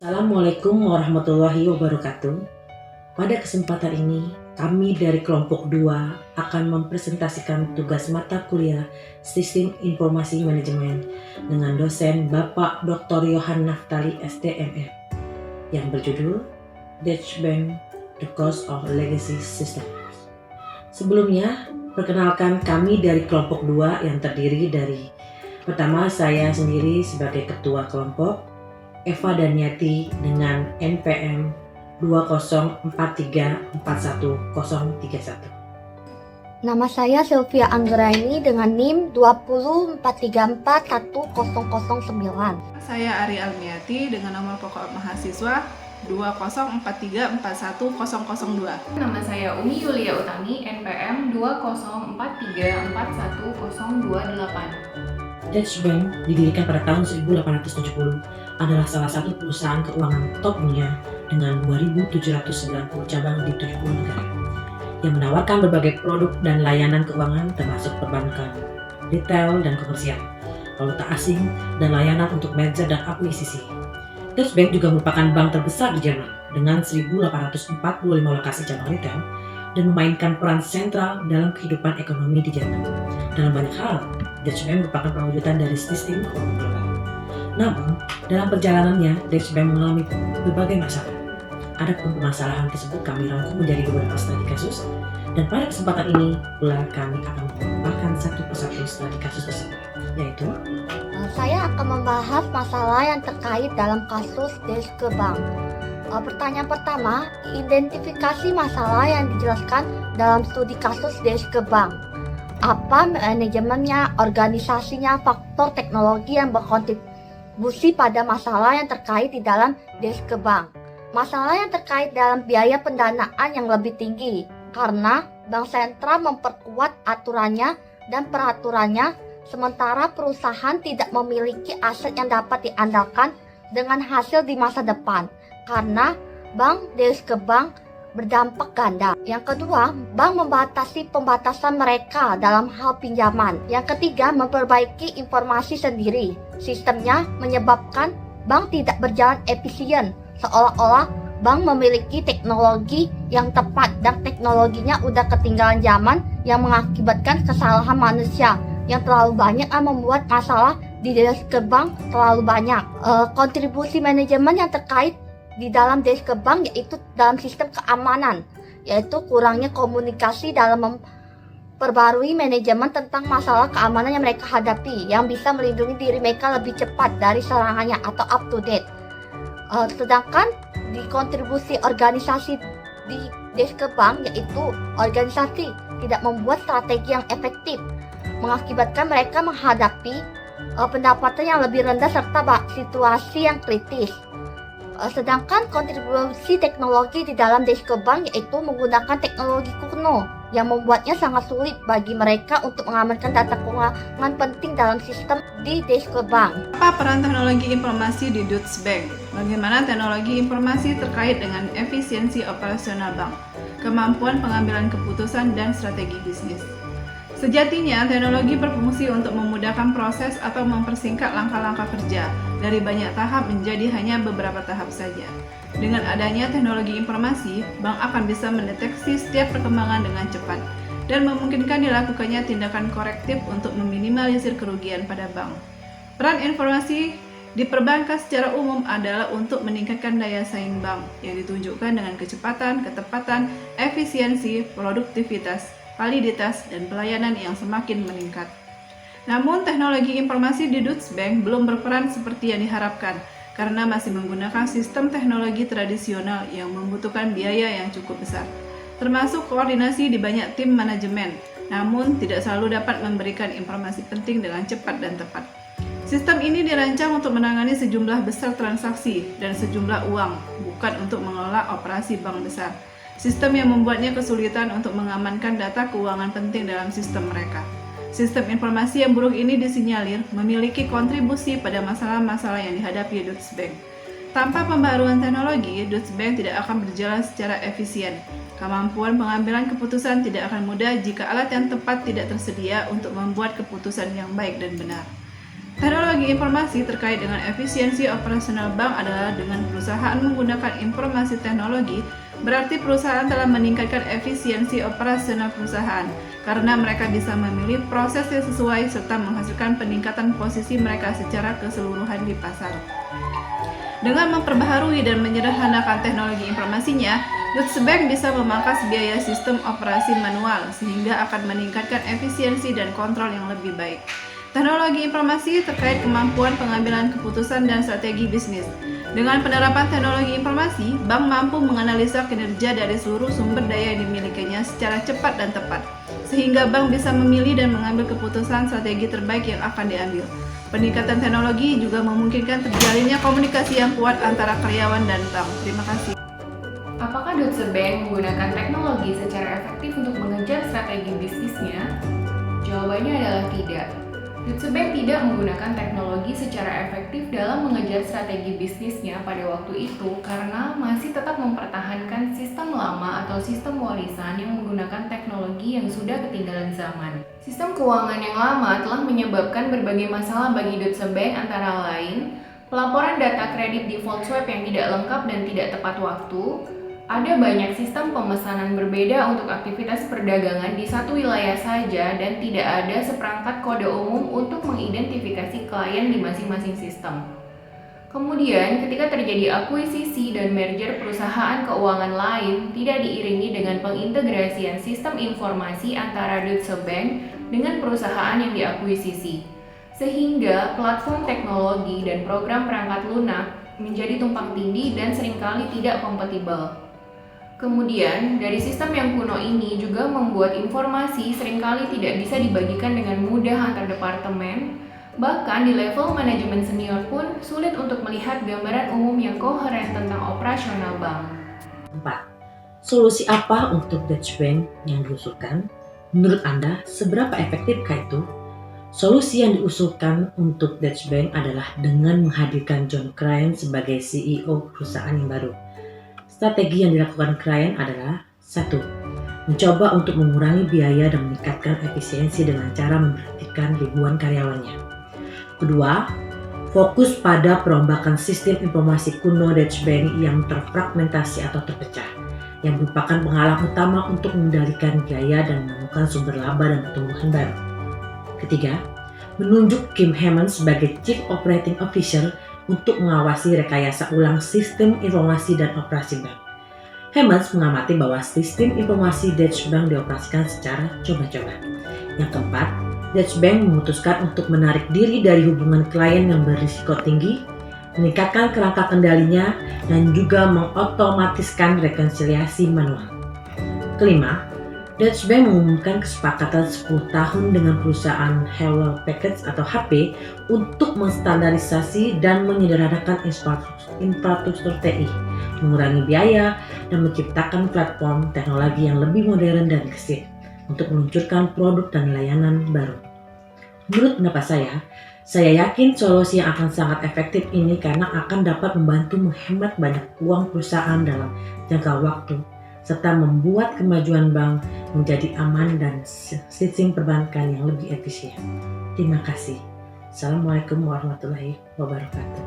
Assalamualaikum warahmatullahi wabarakatuh. Pada kesempatan ini, kami dari kelompok 2 akan mempresentasikan tugas mata kuliah Sistem Informasi Manajemen dengan dosen Bapak Dr. Yohan Naftali SDMF yang berjudul Deutsche Bank: The Cost of Legacy Systems. Sebelumnya, perkenalkan kami dari kelompok 2 yang terdiri dari pertama saya sendiri sebagai ketua kelompok, Eva Daniati dengan NPM 20434131. Nama saya Sylvia Anggraini dengan NIM 204341009. Saya Ari Almiati dengan nomor pokok mahasiswa 2043410002. Nama saya Umi Yulia Utami, NPM 2043411028. Deutsche Bank didirikan pada tahun 1870 adalah salah satu perusahaan keuangan top dunia dengan 2.790 cabang di 70 negara yang menawarkan berbagai produk dan layanan keuangan termasuk perbankan, retail dan komersial, valuta asing, dan layanan untuk merger dan akuisisi. Deutsche Bank juga merupakan bank terbesar di Jerman dengan 1.845 lokasi cabang retail dan memainkan peran sentral dalam kehidupan ekonomi di Jerman. Dalam banyak hal, Deutsche Bank merupakan perwujudan dari sistem keuangan global. Namun, dalam perjalanannya, Deutsche Bank mengalami berbagai masalah. Adapun permasalahan tersebut kami rangkum menjadi beberapa studi kasus, dan pada kesempatan ini pula kami akan memaparkan satu persatu studi kasus tersebut, yaitu Saya akan membahas masalah yang terkait dalam kasus Deutsche Bank. Pertanyaan pertama, identifikasi masalah yang dijelaskan dalam studi kasus Deutsche Bank. Apa manajemennya, organisasinya, faktor teknologi yang berkontribusi pada masalah yang terkait di dalam Deutsche Bank. Masalah yang terkait dalam biaya pendanaan yang lebih tinggi karena bank sentral memperkuat aturannya dan peraturannya, sementara perusahaan tidak memiliki aset yang dapat diandalkan dengan hasil di masa depan karena bank Deutsche Bank berdampak ganda. Yang kedua, bank membatasi pembatasan mereka dalam hal pinjaman. Yang ketiga, memperbaiki informasi sendiri. Sistemnya menyebabkan bank tidak berjalan efisien, seolah-olah bank memiliki teknologi yang tepat dan teknologinya udah ketinggalan zaman yang mengakibatkan kesalahan manusia yang terlalu banyak membuat masalah di Deutsche Bank terlalu banyak. Kontribusi manajemen yang terkait di dalam Deutsche Bank yaitu dalam sistem keamanan, yaitu kurangnya komunikasi dalam memperbarui manajemen tentang masalah keamanan yang mereka hadapi yang bisa melindungi diri mereka lebih cepat dari serangannya atau up to date. Sedangkan di kontribusi organisasi di Deutsche Bank yaitu organisasi tidak membuat strategi yang efektif, mengakibatkan mereka menghadapi pendapatan yang lebih rendah serta situasi yang kritis. Sedangkan kontribusi teknologi di dalam Deutsche Bank yaitu menggunakan teknologi kuno yang membuatnya sangat sulit bagi mereka untuk mengamankan data keuangan penting dalam sistem di Deutsche Bank. Apa peran teknologi informasi di Deutsche Bank? Bagaimana teknologi informasi terkait dengan efisiensi operasional bank, kemampuan pengambilan keputusan, dan strategi bisnis? Sejatinya, teknologi berfungsi untuk memudahkan proses atau mempersingkat langkah-langkah kerja dari banyak tahap menjadi hanya beberapa tahap saja. Dengan adanya teknologi informasi, bank akan bisa mendeteksi setiap perkembangan dengan cepat dan memungkinkan dilakukannya tindakan korektif untuk meminimalisir kerugian pada bank. Peran informasi di perbankan secara umum adalah untuk meningkatkan daya saing bank yang ditunjukkan dengan kecepatan, ketepatan, efisiensi, produktivitas, validitas, dan pelayanan yang semakin meningkat. Namun, teknologi informasi di Deutsche Bank belum berperan seperti yang diharapkan karena masih menggunakan sistem teknologi tradisional yang membutuhkan biaya yang cukup besar, termasuk koordinasi di banyak tim manajemen, namun tidak selalu dapat memberikan informasi penting dengan cepat dan tepat. Sistem ini dirancang untuk menangani sejumlah besar transaksi dan sejumlah uang, bukan untuk mengelola operasi bank besar. Sistem yang membuatnya kesulitan untuk mengamankan data keuangan penting dalam sistem mereka. Sistem informasi yang buruk ini disinyalir memiliki kontribusi pada masalah-masalah yang dihadapi Deutsche Bank. Tanpa pembaruan teknologi, Deutsche Bank tidak akan berjalan secara efisien. Kemampuan pengambilan keputusan tidak akan mudah jika alat yang tepat tidak tersedia untuk membuat keputusan yang baik dan benar. Teknologi informasi terkait dengan efisiensi operasional bank adalah dengan perusahaan menggunakan informasi teknologi, berarti perusahaan telah meningkatkan efisiensi operasional perusahaan karena mereka bisa memilih proses yang sesuai serta menghasilkan peningkatan posisi mereka secara keseluruhan di pasar. Dengan memperbaharui dan menyederhanakan teknologi informasinya, Deutsche Bank bisa memangkas biaya sistem operasi manual sehingga akan meningkatkan efisiensi dan kontrol yang lebih baik. Teknologi informasi terkait kemampuan pengambilan keputusan dan strategi bisnis. Dengan penerapan teknologi informasi, bank mampu menganalisa kinerja dari seluruh sumber daya yang dimilikinya secara cepat dan tepat, sehingga bank bisa memilih dan mengambil keputusan strategi terbaik yang akan diambil. Peningkatan teknologi juga memungkinkan terjalinnya komunikasi yang kuat antara karyawan dan bank. Terima kasih. Apakah Deutsche Bank menggunakan teknologi secara efektif untuk mengejar strategi bisnisnya? Jawabannya adalah tidak. Deutsche Bank tidak menggunakan teknologi secara efektif dalam mengejar strategi bisnisnya pada waktu itu karena masih tetap mempertahankan sistem lama atau sistem warisan yang menggunakan teknologi yang sudah ketinggalan zaman. Sistem keuangan yang lama telah menyebabkan berbagai masalah bagi Deutsche Bank antara lain pelaporan data kredit default swap yang tidak lengkap dan tidak tepat waktu. Ada banyak sistem pemesanan berbeda untuk aktivitas perdagangan di satu wilayah saja dan tidak ada seperangkat kode umum untuk mengidentifikasi klien di masing-masing sistem. Kemudian, ketika terjadi akuisisi dan merger perusahaan keuangan lain, tidak diiringi dengan pengintegrasian sistem informasi antara Deutsche Bank dengan perusahaan yang diakuisisi, sehingga platform teknologi dan program perangkat lunak menjadi tumpang tindih dan seringkali tidak kompatibel. Kemudian, dari sistem yang kuno ini juga membuat informasi seringkali tidak bisa dibagikan dengan mudah antar departemen, bahkan di level manajemen senior pun sulit untuk melihat gambaran umum yang koheren tentang operasional bank. 4. Solusi apa untuk Deutsche Bank yang diusulkan? Menurut Anda, seberapa efektifkah itu? Solusi yang diusulkan untuk Deutsche Bank adalah dengan menghadirkan John Crane sebagai CEO perusahaan yang baru. Strategi yang dilakukan Crane adalah 1. Mencoba untuk mengurangi biaya dan meningkatkan efisiensi dengan cara memberhentikan ribuan karyawannya. Kedua, fokus pada perombakan sistem informasi kuno Deutsche Bank yang terfragmentasi atau terpecah, yang merupakan penghalang utama untuk mengendalikan biaya dan menemukan sumber laba dan pertumbuhan baru. Ketiga, menunjuk Kim Hammonds sebagai Chief Operating Officer untuk mengawasi rekayasa ulang sistem informasi dan operasi bank. Hammonds mengamati bahwa sistem informasi Deutsche Bank dioperasikan secara coba-coba. Yang keempat, Deutsche Bank memutuskan untuk menarik diri dari hubungan klien yang berisiko tinggi, meningkatkan kerangka kendalinya, dan juga mengotomatiskan rekonsiliasi manual. Kelima, Deutsche Bank mengumumkan kesepakatan 10 tahun dengan perusahaan Hewlett Packard atau HP untuk menstandarisasi dan menyederhanakan infrastruktur TI, mengurangi biaya, dan menciptakan platform teknologi yang lebih modern dan gesit untuk meluncurkan produk dan layanan baru. Menurut pendapat saya yakin solusi yang akan sangat efektif ini karena akan dapat membantu menghemat banyak uang perusahaan dalam jangka waktu, serta membuat kemajuan bank menjadi aman dan sistem perbankan yang lebih efisien. Terima kasih. Assalamualaikum warahmatullahi wabarakatuh.